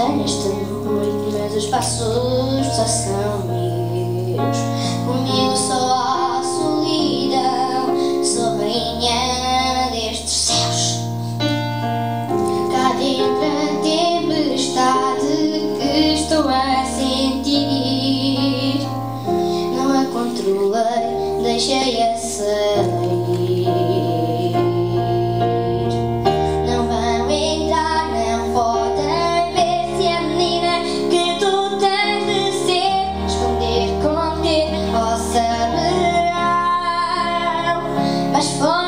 tenho esta noite, mas os passos só são meus. Comigo só há solidão, sou rainha destes céus. Cá dentro a tempestade que estou a sentir, não a controlei, deixei-a sair. Mas foi